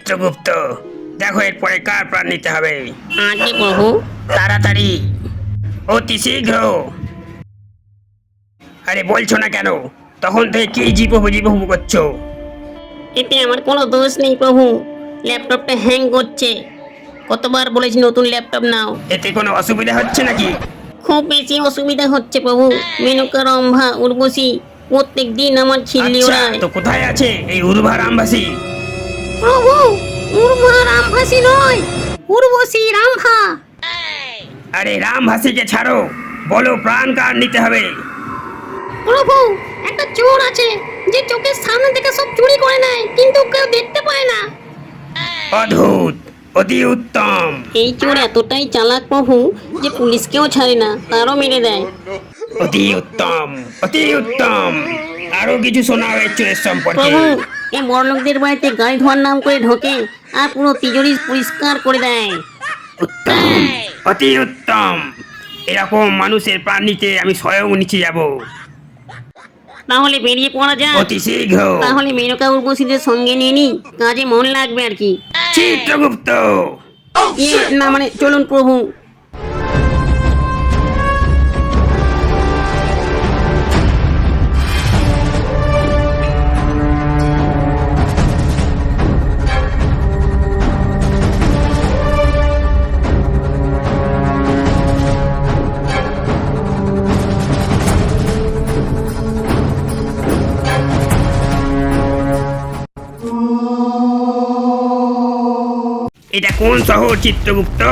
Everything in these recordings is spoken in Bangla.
চিত্রগুপ্ত, দেখো এরপরে কার প্রাণ নিতে হবে। আগে প্রভু। তাড়াতাড়ি, অতি শীঘ্র। আরে বলছো না কেন? তখন থেকে কি জিবহু করছো? এতে আমার কোনো দোষ নেই প্রভু, ল্যাপটপটা হ্যাং করছে। কতবার বলেছি নতুন ল্যাপটপ নাও। এতে কোনো অসুবিধা হচ্ছে নাকি? খুব বেশি অসুবিধা হচ্ছে প্রভু। মেনকা রম্ভা উর্বশী প্রত্যেক দিন আমার খিল্লি আচ্ছা, ওড়ায়। তো কোথায় আছে এই উর্ভা রামবাসী? প্রভু, উর্ভা রামভাসী নয়, উর্বশী রামভা। আরে রামভাসীকে ছাড়ো, বলো প্রাণ কার নিতে হবে। প্রভু, একটা চোর আছে যে চোখের সামনে থেকে সব চুরি করে নেয়, কিন্তু কেউ দেখতে পায় না। অদ্ভুত, অতি উত্তম। এই চোর এতটাই চালাক প্রভু যে পুলিশকেও ছাড়ে না, তারও মেরে দেয়। অতি উত্তম, অতি উত্তম। আরো কিছু শোনা হয়েছে এর সম্পর্কে। প্রভু, এই বড়লোকদের বাড়িতে গাড়ি ধোয়ার নাম করে ঢোকে আর পুরো তিজোরি পরিষ্কার করে দেয়। উত্তম, অতি উত্তম। এরকম মানুষের প্রাণ নিতে আমি স্বয়ং নিচে যাব। তাহলে বেরিয়ে পড়া যাক। অতি শীঘ্র। তাহলে মেনকা উর্বশীদের সঙ্গে নিয়ে নি, কাজে মন লাগবে আর কি। চিত্রগুপ্ত, না মানে চলুন প্রভু। এটা কোন শহর চিত্রগুপ্ত?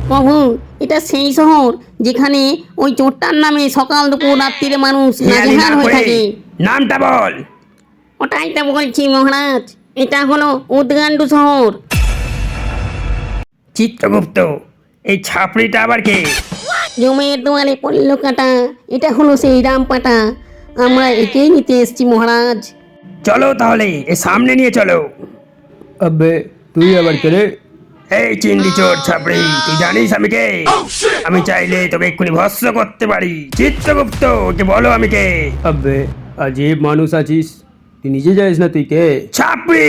প্রভু, এটা সেই শহর যেখানে ওই চোরটার নামে সকাল দুপুর রাত্রিরে মানুষ হেয়ালি না নাজেহাল হয়ে করে থাকে। নামটা বল। ওটাই তো বলছি মহারাজ, এটা হলো উদ্গান্ডু শহর। চিত্রগুপ্ত, এই ছাপড়িটা আবার কে? জমের দুয়ারে পড়ল কাটা, এটা হলো সেই রামপাটা। আমরা একেই নিতে এসেছি মহারাজ। চলো তাহলে এ সামনে নিয়ে চলো। আবে তুই আবার কে রে? এই চিন্ডি চোর ছাপড়ি, তুই জানিস আমি কে? আমি চাইলে তোকে এক্ষুনি ভস্ম করতে পারি। চিত্রগুপ্ত, ওকে বলো আমি কে। আবে আজীব মানুষ আছিস, তুই নিজে জানিস না তুই কে? ছাপড়ি।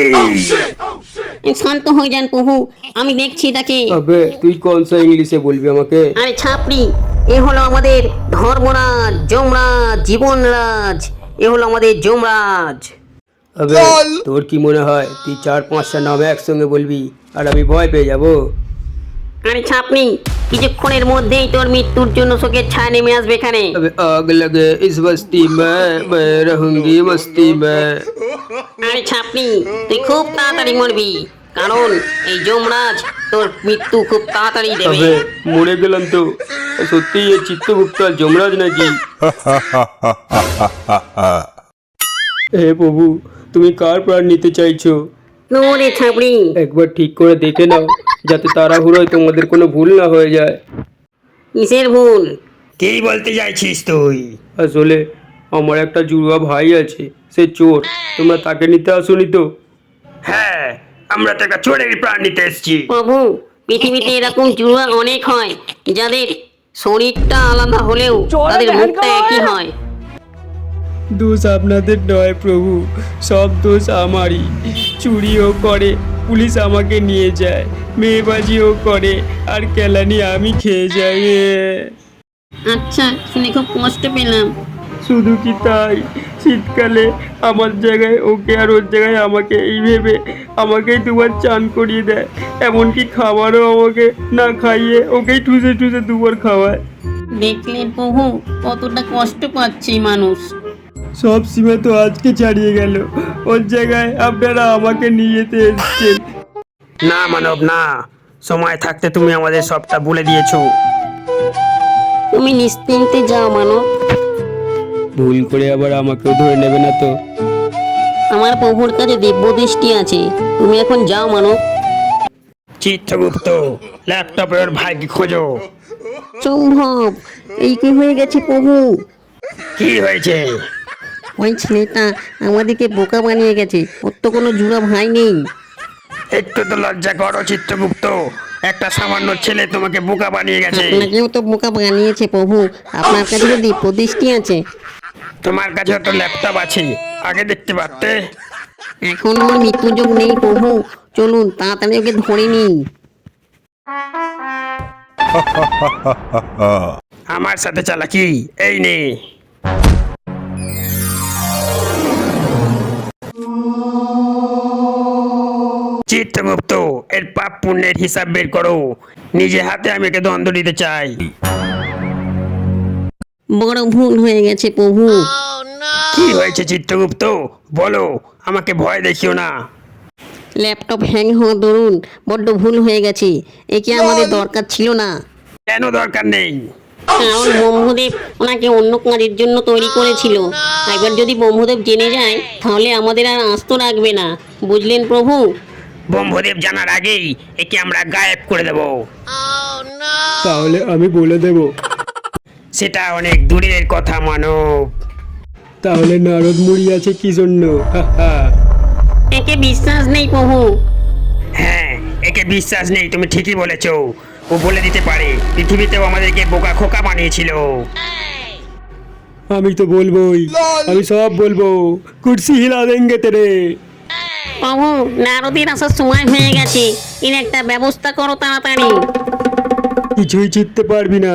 শান্ত হয়ে যান প্রভু, আমি দেখছি তাকে। আবে তুই কোন সা ইংলিশে বলবি আমাকে? আরে ছাপড়ি, এ হলো আমাদের ধর্মরাজ, যমরাজ, জীবনরাজ। এ হলো আমাদের যমরাজ। আবে তোর কি মনে হয় তুই 4-5টা নাম একসঙ্গে বলবি আর আমি ভয় পেয়ে যাব? আরে ছাপড়ি, কিছুক্ষণের মধ্যেই তোর মৃত্যুর জন্য শোকের ছায়া নেমে আসবে এখানে। अबे आग लगे इस बस्ती में मैं रहूंगी मस्ती में। আরে ছাপড়ি, তুই খুব তাড়াতাড়ি মরবি, কারণ এই যমরাজ তোর মৃত্যু খুব তাড়াতাড়ি দেবে। अबे মরে গেলাম তো, সত্যি এই চিত্রগুপ্ত আর যমরাজ নাকি? হে প্রভু, তুমি কার প্রাণ নিতে চাইছো? রে ছাপড়ি, একবার ঠিক করে দেখে নাও, যাতে তাড়াহুড়োয় তোমাদের কোনো ভুল না হয়ে যায়। কিসের ভুল? কি বলতে চাইছিস তুই? আসলে আমার একটা জুড়ুয়া ভাই আছে, সে চোর, তোমরা তাকে নিতে আসোনি তো? হ্যাঁ, আমরা তো একটা চোরের প্রাণ নিতে এসেছি। প্রভু, পৃথিবীতে এরকম জুয়া অনেক হয়, যাদের শরীরটা আলাদা হলেও তাদের মুখটা একই হয়। দোষ আপনাদের নয় প্রভু, সব দোষ আমারই। চুরিও করে, পুলিশ আমাকে নিয়ে যায়, মেয়েবাজিও করে, আর কেলানি আমি খেয়ে যাই। আচ্ছা, শুনে খুব কষ্ট পেলাম। শুধু কি তাই, শীতকালে আমার জায়গায় ওকে আর ওর জায়গায় আমাকে, এই ভেবে আমাকেই দুবার চান করিয়ে দেয়। এমনকি খাবারও আমাকে না খাইয়ে ওকেই ঠুসে ঠুসে দুবার খাওয়ায়। দেখলেন প্রভু, কতটা কষ্ট পাচ্ছে মানুষ। সব সীমা তো আজকে ছাড়িয়ে গেল, ওর জায়গায় আপনারা আমাকে নিয়ে যেতে এসছেন। না মানব না, সময় থাকতে তুমি আমাদের সবটা বলে দিয়েছো। তুমি নিশ্চিন্তে যাও মানব। ভুল করে আবার আমাকেও ধরে নেবে না তো? আমার প্রভুর কাছে দিব্য দৃষ্টি আছে, তুমি এখন যাও মানব। চিত্রগুপ্ত, ল্যাপটপের ভাইকে খোঁজো। সম্ভব, এই কি হয়ে গেছে প্রভু? কি হয়েছে? ওই ছেলেটা আমাদেরকে বোকা বানিয়ে গেছে, ওর তো কোনো জুড়া ভাই নেই। একটু তো লজ্জা করো চিত্রগুপ্ত, একটা সামান্য ছেলে তোমাকে বোকা বানিয়ে গেছে। আপনাকেও তো বোকা বানিয়েছে প্রভু, আপনার কাছে যদি প্রদৃষ্টি আছে। তোমার কাছে তো ল্যাপটপ আছে, আগে দেখতে পারতে। এখন আমার মৃত্যুযোগ নেই প্রভু, চলুন তাড়াতাড়ি ওকে ধরে নিই। আমার সাথে চালাকি, এই নে। চিত্রগুপ্ত, এর পাপ পুণ্যের হিসাব বের করো। নিজে হাতে আমি একে দণ্ড দিতে চাই। বড় ভুল হয়ে গেছে প্রভু। কি হয়েছে চিত্রগুপ্ত, বলো, আমাকে ভয় দেখিও না। ল্যাপটপ হ্যাং হওয়া দরুন বড্ড ভুল হয়ে গেছে। একে আমাদের দরকার ছিল না। কেন দরকার নেই? কারণ ব্রহ্মদেব ওনাকে অন্য কাজের জন্য তৈরি করেছিল। একবার যদি ব্রহ্মদেব জেনে যায় তাহলে আমাদের আর আস্ত রাখবে না, বুঝলেন প্রভু? ব্রহ্মদেব জানার আগেই একে আমরা গায়েব করে দেব। তাহলে আমি বলে দেব। সেটা অনেক দূরের কথা মানব। তাহলে নারদ মুড়ি আছে কি জন্য? একে বিশ্বাস নেই প্রভু। হ্যাঁ, একে বিশ্বাস নেই, তুমি ঠিকই বলেছ। ও বলে দিতে পারে পৃথিবীতেও আমাদেরকে বোকা খোকা বানিয়েছিল। আমি তো বলবোই, আমি সব বলবো। কুর্সি হিলা দেঙ্গে তেরে। প্রভু, নারদের আসার সময় হয়ে গেছে। এর একটা ব্যবস্থা করো তাড়াতাড়ি। কিছুই চিনতে পারবি না।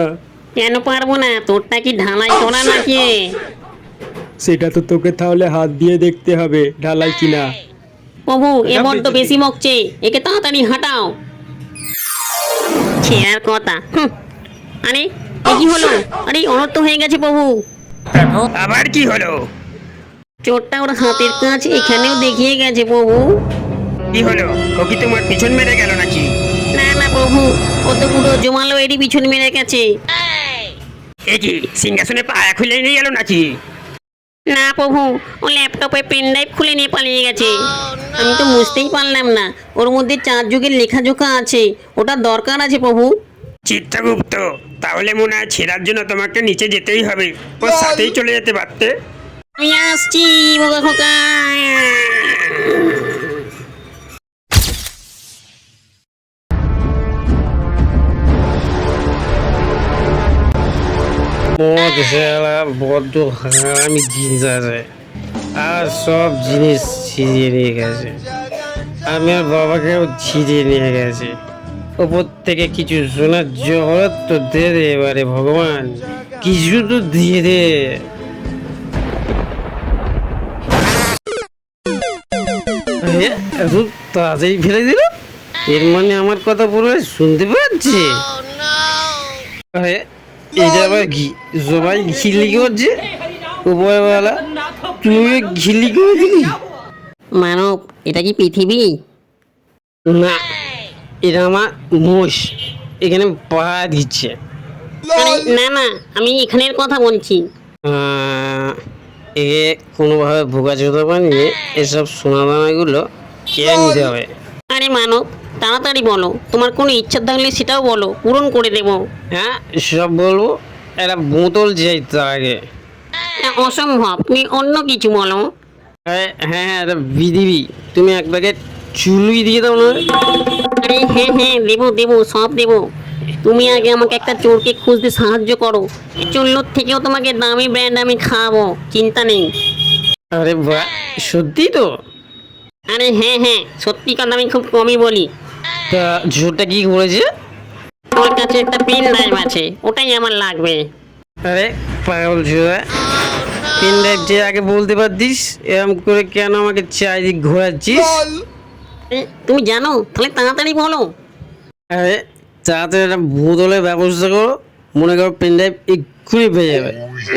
কেন পারবো না? তোরটা কি ঢালাই করা নাকি? সেটা তো তোকে তাহলে হাত দিয়ে দেখতে হবে ঢালাই কিনা। প্রভু, এ বড্ড বেশি মকছে। একে তাড়াতাড়ি হাঁটাও। ছেঁড়ার কথা। আরে এ কি হলো? আরে অনর্থ হয়ে গেছে প্রভু। আবার কি হলো? চোরটা ওর হাতের কাজ এখানেও দেখিয়ে গেছে প্রভু। কি হলো? ও কি তোমার পিছন মেরে গেল নাকি? না না প্রভু, ও তো পুরো জমালো এরই পিছন মেরে গেছে। এ কি সিংহাসনে পায়া খুলে নিয়ে গেল নাকি? না প্রভু, ও ল্যাপটপে পেন ড্রাইভ খুলে নিয়ে পালিয়ে গেছে। আমি তো বুঝতেই পারলাম না ওর মধ্যে 4 যুগের লেখাজোখা আছে। ওটা দরকার আছে প্রভু। চিত্রগুপ্ত, তাহলে মনে হয় ছেড়ার জন্য তোমাকে নিচে যেতেই হবে। ওর সাথেই চলে যেতে পারতে। আমি আসছি বোকা খোকা। মদ শালা বড্ড হারামি জিনিস আছে, আর সব জিনিস ছিঁড়িয়ে নিয়ে গেছে। আমি আর বাবাকেও ছিঁড়িয়ে নিয়ে গেছে। ওপর থেকে কিছু সোনার জহরত তো দে দে এবারে ভগবান, কিছু তো দিয়ে দে। এত তাড়াতাড়ি ফেলে দিল, এর মানে আমার কথা পুরো শুনতে পাচ্ছি। আরে এটা আবার কি? সবাই ঘিলি করছে। উপরওয়ালা, তুই ঘিলি করে দিলি? মানব, এটা কি পৃথিবী? না, এটা আমার মোষ, এখানে পাড়া দিচ্ছে। আরে না না, আমি এখানের কথা বলছি। এ কোনোভাবে ভোগাচোদা বানিয়ে এসব সোনাদানাগুলো কেড়ে নিতে হবে। আরে মানব, তাড়াতাড়ি বলো, তোমার কোনো ইচ্ছা থাকলে সেটাও বলো, পূরণ করে দেবো। হ্যাঁ, সব বলবো, একটা বোতল চাই তার আগে। অসম্ভব, তুমি অন্য কিছু বলো। হ্যাঁ হ্যাঁ, একটা বিধিবি, তুমি এক প্যাকেট চুলুই দিয়ে দাও না। আরে হ্যাঁ হ্যাঁ, দেবো দেবো, সব দেবো। তুমি আগে আমাকে একটা চোরকে খুঁজতে সাহায্য করো। এই চুল্লুর থেকেও তোমাকে দামি ব্র্যান্ড আমি খাওয়াবো, চিন্তা নেই। আরে বাহ, সত্যি তো? আরে হ্যাঁ হ্যাঁ, সত্যি কথা আমি খুব কমই বলি। তা ঝোরটা কি করেছে? আমার কাছে একটা পেন ড্রাইভ আছে, ওটাই আমার লাগবে। আরে পাগল ঝোরা, পেন ড্রাইভ যে আগে বলতে পারতিস, এরকম করে কেন আমাকে চারিদিক ঘোরাচ্ছিস? এ, তুমি জানো? তাহলে তাড়াতাড়ি বলো। আরে তাড়াতাড়ি একটা বোতলের ব্যবস্থা করো, মনে করো পেন ড্রাইভ এক্ষুনি পেয়ে যাবে।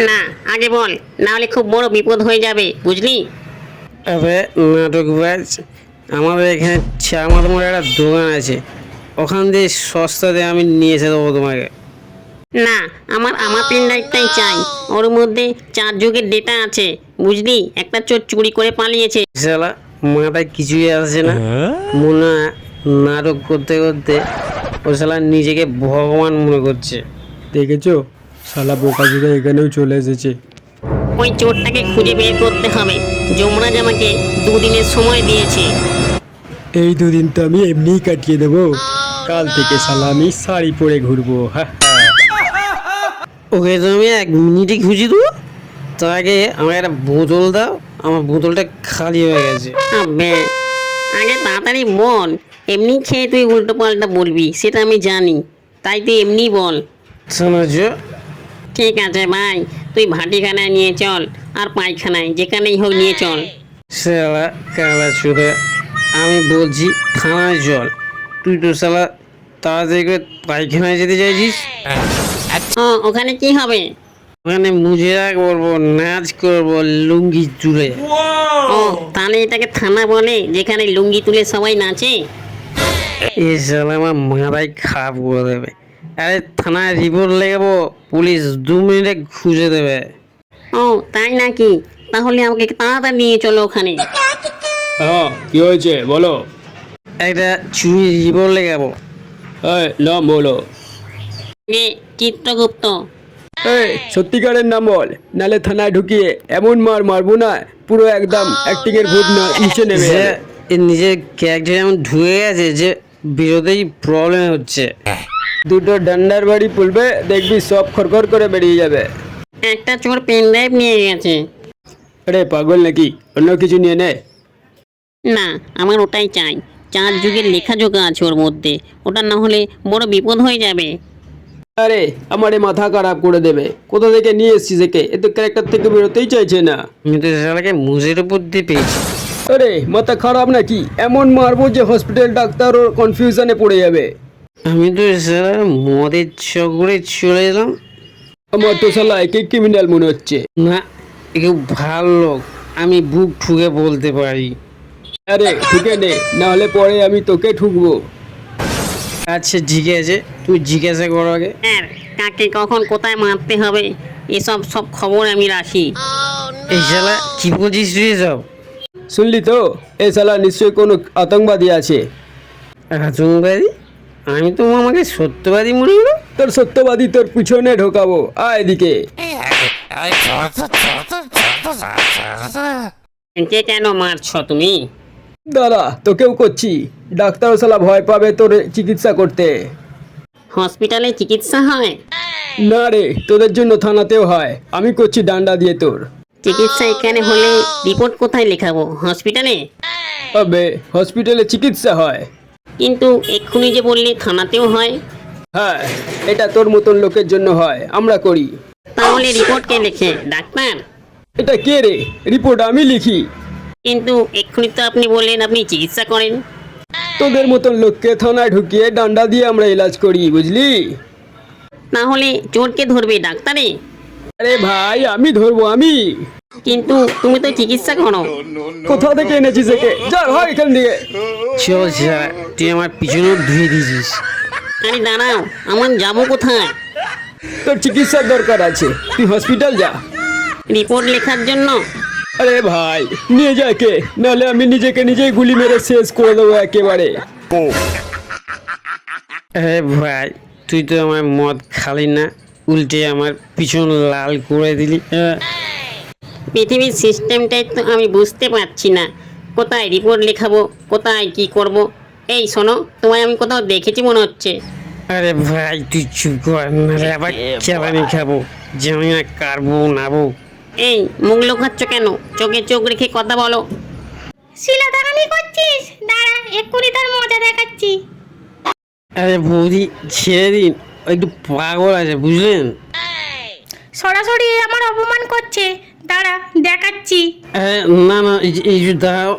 না, আগে বল, না হলে খুব বড় বিপদ হয়ে যাবে, বুঝলি? আরে নাটক ব্যাচ, আমাদের এখানে চামার মোড়ে একটা দোকান আছে, ওখান দিয়ে সস্তাতে আমি নিয়ে এসে দেবো তোমাকে। না, আমার আমার পেন ড্রাইভটাই চাই। ওর মধ্যে 4 যুগের ডেটা আছে, বুঝলি? একটা চোর চুরি করে পালিয়েছে। শালা মাথায় কিছুই আসছে না, মনে হয় নাটক করতে করতে ও শালা নিজেকে ভগবান মনে করছে। দেখেছো, শালা বোকা জুদা এখানেও চলে এসেছে। ওই চোরটাকে খুঁজে বের করতে হবে। যমরাজ আমাকে 2 দিনের সময় দিয়েছে। এই 2 দিন তো আমি এমনিই কাটিয়ে দেবো। কাল থেকে শালা আমি শাড়ি পরে ঘুরবো। হ্যাঁ হ্যাঁ। ওকে তুমি 1 মিনিটে খুঁজে দেবো, তার আগে আমার একটা বোতল দাও, আমার বোতলটা খালি হয়ে গেছে। আবে, আগে তাড়াতাড়ি বল, এমনি খেয়ে তুই উল্টো পাল্টা বলবি সেটা আমি জানি, তাই তুই এমনি বল। শোনোছ, ঠিক আছে ভাই, তুই ভাটিখানায় নিয়ে চল, আর পায়খানায় যেখানেই হোক নিয়ে চল। শালা কালা চুরে, আমি বলছি থানায় চল, তুই তো শালা তাড়াতাড়ি করে পায়খানায় যেতে চাইছিস। ও ওখানে কি হবে? ওখানে মুজেরা করবো, নাচ করবো, লুঙ্গি তুলে। ও তাহলে এটাকে থানা বলে যেখানে লুঙ্গি তুলে সবাই নাচে? এ শালা আমার মাথায় খারাপ করে দেবে। আরে থানায় রিপোর্ট লেখাবো, পুলিশ 2 মিনিটে খুঁজে দেবে। ও তাই নাকি? তাহলে আমাকে তাড়াতাড়ি নিয়ে চলো ওখানে। হ্যাঁ, কি হয়েছে বলো? একটা চুরি রিপোর্ট লেখাবো। এই নাম বলো। এ চিত্রগুপ্ত। এই সত্যিকারের নাম বল, নালে থানায় ঢুকিয়ে এমন মার মারবো না, পুরো একদম অ্যাক্টিং এর ভূত না নিচে নেমে যে যাবে। এর নিজের ক্যারেক্টার এমন ঢুকে গেছে যে বিরোধেই প্রবলেম হচ্ছে। দুটো ডান্ডার বাড়ি পুলবে, দেখবি সব খরখর করে বেরিয়ে যাবে। একটা চোর পেন ড্রাইভ নিয়ে গেছে। আরে পাগল নাকি, অন্য কিছু নিয়ে নে। না, আমার ওটাই চাই। 4 যুগের লেখাজোখা আছে ওর মধ্যে, ওটা না হলে বড় বিপদ হয়ে যাবে। আরে আমারে মাথা খারাপ করে দেবে, কোথা থেকে নিয়ে এসছিস একে? এ তো ক্যারেক্টার থেকে বেরোতেই চাইছে না। আমি তো শালাকে মুজের উপর দিয়ে পেয়েছি। আরে মাথা খারাপ নাকি, এমন মারবো যে হসপিটাল ডাক্তার ওর কনফিউশনে পড়ে যাবে। আমি তো শালা মদের চক্করে চলে এলাম। আমার তো শালা একে ক্রিমিনাল মনে হচ্ছে। না, কেউ ভালো লোক, আমি বুক ঠুকে বলতে পারি। আরে ঠুকে নে, না হলে পরে আমি তোকে ঠুকবো। আচ্ছা ঠিক আছে, তুই জিজ্ঞাসা করো আগে। স্যার, কাকে কখন কোথায় মারতে হবে সব খবর আমি রাখি। এই শালা কি বলছিস তুই সব? শুনলি তো, এ শালা নিশ্চয়ই কোনো আতঙ্কবাদী আছে। আতঙ্কবাদী? আমি তো আমাকে সত্যবাদী মনে হলো। তোর সত্যবাদী তোর পিছনে ঢোকাবো, আয় এদিকে। কে কেন মারছো তুমি? দাঁড়া, তোকেও করছি। ডাক্তার শালা ভয় পাবে তোর চিকিৎসা করতে। হসপিটালে চিকিৎসা হয়? না রে, তোদের জন্য থানাতেও হয়, আমি করছি ডান্ডা দিয়ে তোর। চিকিৎসা এখানে হলে রিপোর্ট কোথায় লেখাবো? হসপিটালে? তবে হসপিটালে চিকিৎসা হয়। কিন্তু এক্ষুনি যে বললে থানাতেও হয়। হ্যাঁ, এটা তোর মতন লোকের জন্য হয়, আমরা করি। তাহলে রিপোর্ট কে লেখে? ডাক্তার? এটা কে রে? রিপোর্ট আমি লিখি। কিন্তু এক্ষুনি তো আপনি বললেন আপনি চিকিৎসা করেন। তোদের মতন লোককে থানায় ঢুকিয়ে ডান্ডা দিয়ে আমরা ইলাজ করি, বুঝলি? তাহলে চোরকে ধরবে ডাক্তারে? আরে ভাই, আমি ধরবো আমি। কিন্তু তুমি তো চিকিৎসা করো। কোথা থেকে এনেছিস একে? যা হয় এখান থেকে। চল শালা, তুই আমার পিছনেও ধুয়ে দিয়েছিস। আরে দাঁড়াও, আমার যাবো কোথায়? তোর চিকিৎসার দরকার আছে, তুই হসপিটাল যা। রিপোর্ট লেখার জন্য? আরে ভাই, নিয়ে যা একে, নাহলে আমি নিজেকে নিজেই গুলি মেরে শেষ করে দেবো একেবারে। আরে ভাই, তুই তো আমার মদ খালি না, উল্টে আমার পিছন লাল করে দিলি। পৃথিবীর সিস্টেমটাই তো আমি বুঝতে পারছি না। কোথায় রিপোর্ট লেখাবো, কোথায় কি করব? এই শোনো, তোমায় আমি কোথাও দেখেছি মনে হচ্ছে। আরে ভাই তুই চুপ কর, নাহলে আবার চালানি খাবো, জানি না কারবো নাবো। এই মুখ লুকাচ্ছ কেন? চোখে চোখ রেখে কথা বলো। শিলাদারানি করছিস? দাঁড়া, এক্ষুনি তার মজা দেখাচ্ছি। আরে বৌদি ছেড়ে দিন, ও একটু পাগল আছে বুঝলেন। সরাসরি আমার অপমান করছে, দাঁড়া দেখাচ্ছি। আরে না না, এই যে দাঁড়াও।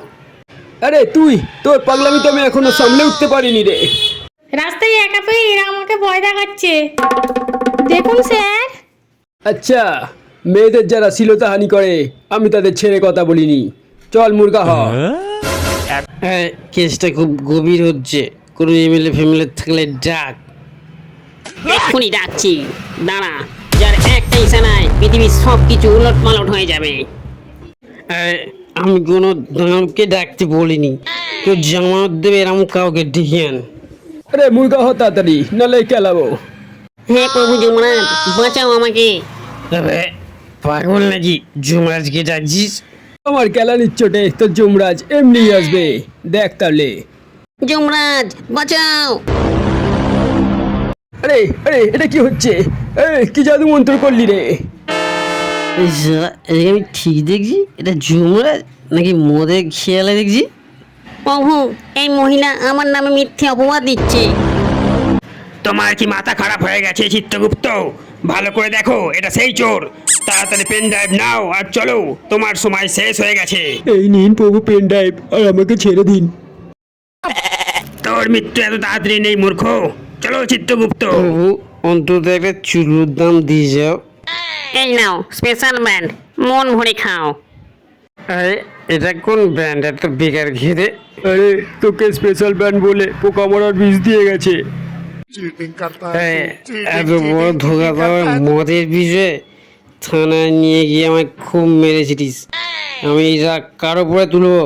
আরে তুই, তোর পাগলামি তো আমি এখনো সামলে উঠতে পারিনি রে। রাস্তায় একা পেয়ে এরা আমাকে ভয় দেখাচ্ছে। দেখুন স্যার। আচ্ছা, মেয়েদের যারা শ্লীলতাহানি করে আমি তাদের ছেড়ে কথা বলিনি। চল মুরগা হ। আরে কেসটা খুব গভীর হচ্ছে, কোনো এমএলএ ফ্যামিলি থাকলে ডাক। এক্ষুনি ডাকছি, দাঁড়া। যার একটা ইশারায় পৃথিবীর সব কিছু উলট পালট হয়ে যাবে। আরে আমি কোনো দামকে ডাকতে বলিনি, কেউ জামানত দেবে এরকম কাউকে ডেকে আন। আরে মুরগা হ তাড়াতাড়ি, নালে কেলাবো। হে প্রভু যমরাজ, বাঁচাও আমাকে। তবে পাগল নাকি যুমরাজকে ডাকছিস? আমার কেলানির চোটে তোর যমরাজ এমনি আসবে, দেখ তাহলে। যমরাজ বাঁচাও। আরে আরে, এটা কি হচ্ছে? কি জাদু মন্ত্র করলি রে? এই শালা, এটাকে আমি ঠিক দেখছি? এটা যুমরাজ নাকি মদের খেয়ালে দেখছি? প্রভু, এই মহিলা আমার নামে মিথ্যে অপবাদ দিচ্ছে। তোমার কি মাথা খারাপ হয়ে গেছে চিত্রগুপ্ত? ভালো করে দেখো, এটা সেই চোর। তাড়াতাড়ি পেন ড্রাইভ নাও আর চলো, তোমার সময় শেষ হয়ে গেছে। এই নিন প্রভু পেন ড্রাইভ, আর আমাকে ছেড়ে দিন। তোর মৃত্যু এত তাড়াতাড়ি নেই মূর্খ। চলো চিত্রগুপ্ত। প্রভু, অন্তত একটা চুলুর দাম দিয়ে যাও। এই নাও স্পেশাল ব্যান্ড, মন ভরে খাও। আরে এটা কোন ব্র্যান্ড এত বেকার ঘিরে? আরে তোকে স্পেশাল ব্যান্ড বলে পোকা মারার বিষ দিয়ে গেছে। এত বড় ধোকা দেওয়ার মদের বিষয়ে থানায় নিয়ে গিয়ে আমায় খুব মেরেছিস। আমি এটা কারো পরে তুলবো?